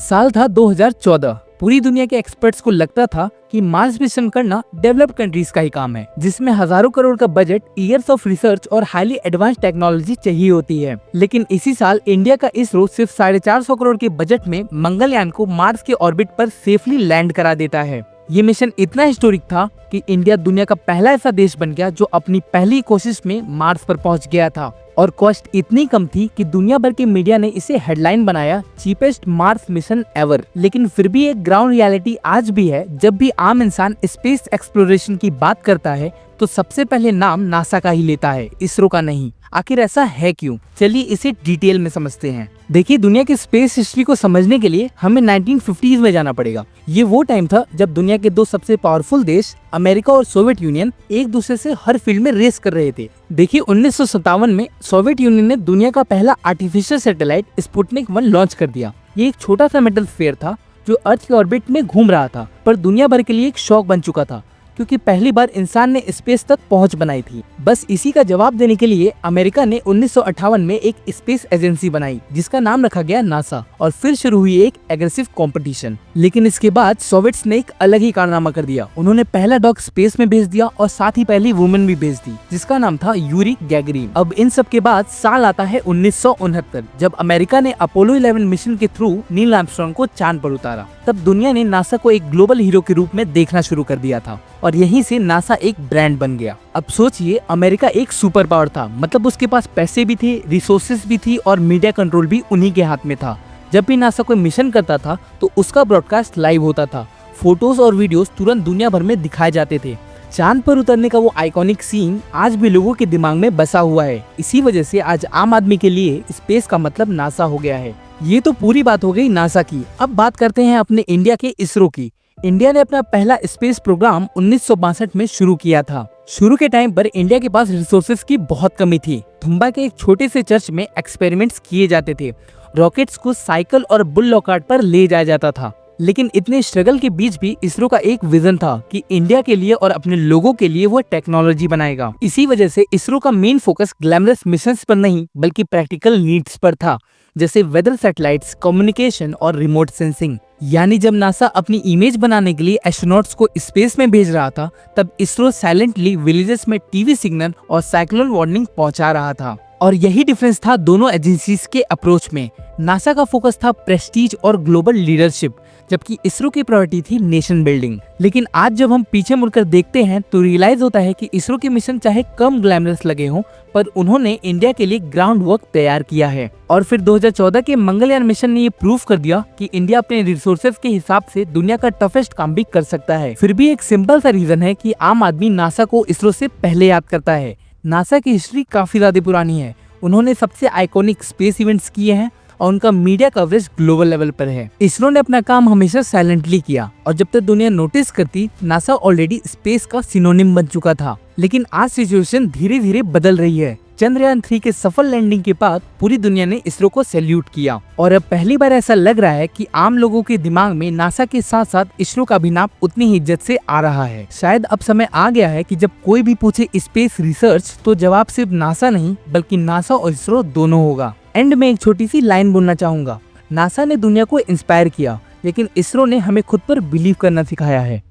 साल था 2014। पूरी दुनिया के एक्सपर्ट्स को लगता था कि मार्स मिशन करना डेवलप्ड कंट्रीज का ही काम है, जिसमें हजारों करोड़ का बजट, ईयर्स ऑफ रिसर्च और हाईली एडवांस टेक्नोलॉजी चाहिए होती है। लेकिन इसी साल इंडिया का इसरो सिर्फ 450 करोड़ के बजट में मंगलयान को मार्स के ऑर्बिट पर सेफली लैंड करा देता है। ये मिशन इतना हिस्टोरिक था कि इंडिया दुनिया का पहला ऐसा देश बन गया जो अपनी पहली कोशिश में मार्स पर पहुंच गया था। और कॉस्ट इतनी कम थी कि दुनिया भर के मीडिया ने इसे हेडलाइन बनाया, चीपेस्ट मार्स मिशन एवर। लेकिन फिर भी एक ग्राउंड रियलिटी आज भी है। जब भी आम इंसान स्पेस एक्सप्लोरेशन की बात करता है तो सबसे पहले नाम नासा का ही लेता है, इसरो का नहीं। आखिर ऐसा है क्यों? चलिए इसे डिटेल में समझते हैं। देखिए, दुनिया की स्पेस हिस्ट्री को समझने के लिए हमें 1950s में जाना पड़ेगा। ये वो टाइम था जब दुनिया के दो सबसे पावरफुल देश, अमेरिका और सोवियत यूनियन, एक दूसरे से हर फील्ड में रेस कर रहे थे। देखिए, 1957 में सोवियत यूनियन ने दुनिया का पहला आर्टिफिशियल सैटेलाइट स्पुतनिक 1 लॉन्च कर दिया। ये एक छोटा सा मेटल स्फीयर था जो अर्थ के ऑर्बिट में घूम रहा था, पर दुनिया भर के लिए एक शॉक बन चुका था क्योंकि पहली बार इंसान ने स्पेस तक पहुंच बनाई थी। बस इसी का जवाब देने के लिए अमेरिका ने 1958 में एक स्पेस एजेंसी बनाई जिसका नाम रखा गया नासा, और फिर शुरू हुई एक एग्रेसिव कंपटीशन। लेकिन इसके बाद सोवियट्स ने एक अलग ही कारनामा कर दिया। उन्होंने पहला डॉग स्पेस में भेज दिया और साथ ही पहली वुमेन भी भेज दी जिसका नाम था यूरी गैगरिन। अब इन सब के बाद साल आता है 1969, जब अमेरिका ने अपोलो 11 मिशन के थ्रू नील आर्मस्ट्रांग को चांद पर उतारा। तब दुनिया ने नासा को एक ग्लोबल हीरो के रूप में देखना शुरू कर दिया था और यहीं से नासा एक ब्रांड बन गया। अब सोचिए, अमेरिका एक सुपर पावर था, मतलब उसके पास पैसे भी थे, रिसोर्सेज भी थी और मीडिया कंट्रोल भी उन्हीं के हाथ में था। जब भी नासा कोई मिशन करता था तो उसका ब्रॉडकास्ट लाइव होता था। फोटोज और वीडियोस तुरंत दुनिया भर में दिखाए जाते थे। चांद पर उतरने का वो आइकॉनिक सीन आज भी लोगों के दिमाग में बसा हुआ है। इसी वजह से आज आम आदमी के लिए स्पेस का मतलब नासा हो गया है। ये तो पूरी बात हो गई नासा की। अब बात करते हैं अपने इंडिया के इसरो की। इंडिया ने अपना पहला स्पेस प्रोग्राम 1962 में शुरू किया था। शुरू के टाइम पर इंडिया के पास रिसोर्सेज की बहुत कमी थी। थुम्बा के एक छोटे से चर्च में एक्सपेरिमेंट्स किए जाते थे। रॉकेट्स को साइकिल और बुल लॉकार्ट पर ले जाया जाता था। लेकिन इतने स्ट्रगल के बीच भी इसरो का एक विजन था कि इंडिया के लिए और अपने लोगों के लिए वो टेक्नोलॉजी बनाएगा। इसी वजह से इसरो का मेन फोकस ग्लैमरस मिशंस पर नहीं बल्कि प्रैक्टिकल नीड्स पर था, जैसे वेदर सैटेलाइट्स, कम्युनिकेशन और रिमोट सेंसिंग। यानी जब नासा अपनी इमेज बनाने के लिए एस्ट्रोनॉट्स को स्पेस में भेज रहा था, तब इसरो साइलेंटली विलेजेस में टीवी सिग्नल और साइक्लोन वार्निंग पहुंचा रहा था। और यही डिफरेंस था दोनों एजेंसीज के अप्रोच में। नासा का फोकस था प्रेस्टीज और ग्लोबल लीडरशिप, जबकि इसरो की प्रायोरिटी थी नेशन बिल्डिंग। लेकिन आज जब हम पीछे मुड़कर देखते हैं तो रियलाइज होता है कि इसरो के मिशन चाहे कम ग्लैमरस लगे हों, पर उन्होंने इंडिया के लिए ग्राउंड वर्क तैयार किया है। और फिर 2014 के मंगलयान मिशन ने ये प्रूव कर दिया कि इंडिया अपने रिसोर्सेज के हिसाब से दुनिया का टफेस्ट काम भी कर सकता है। फिर भी एक सिंपल सा रीजन है कि आम आदमी नासा को इसरो से पहले याद करता है। नासा की हिस्ट्री काफी ज्यादा पुरानी है। उन्होंने सबसे आइकॉनिक स्पेस इवेंट्स किए हैं और उनका मीडिया कवरेज ग्लोबल लेवल पर है। इसरो ने अपना काम हमेशा साइलेंटली किया और जब तक दुनिया नोटिस करती, नासा ऑलरेडी स्पेस का सिनोनिम बन चुका था। लेकिन आज सिचुएशन धीरे धीरे बदल रही है। चंद्रयान 3 के सफल लैंडिंग के बाद पूरी दुनिया ने इसरो को सैल्यूट किया और अब पहली बार ऐसा लग रहा है कि आम लोगों के दिमाग में नासा के साथ साथ इसरो का भी नाम उतनी ही इज्जत से आ रहा है। शायद अब समय आ गया है कि जब कोई भी पूछे स्पेस रिसर्च तो जवाब सिर्फ नासा नहीं बल्कि नासा और इसरो दोनों होगा। एंड में एक छोटी सी लाइन बोलना चाहूंगा, नासा ने दुनिया को इंस्पायर किया लेकिन इसरो ने हमें खुद पर बिलीव करना सिखाया है।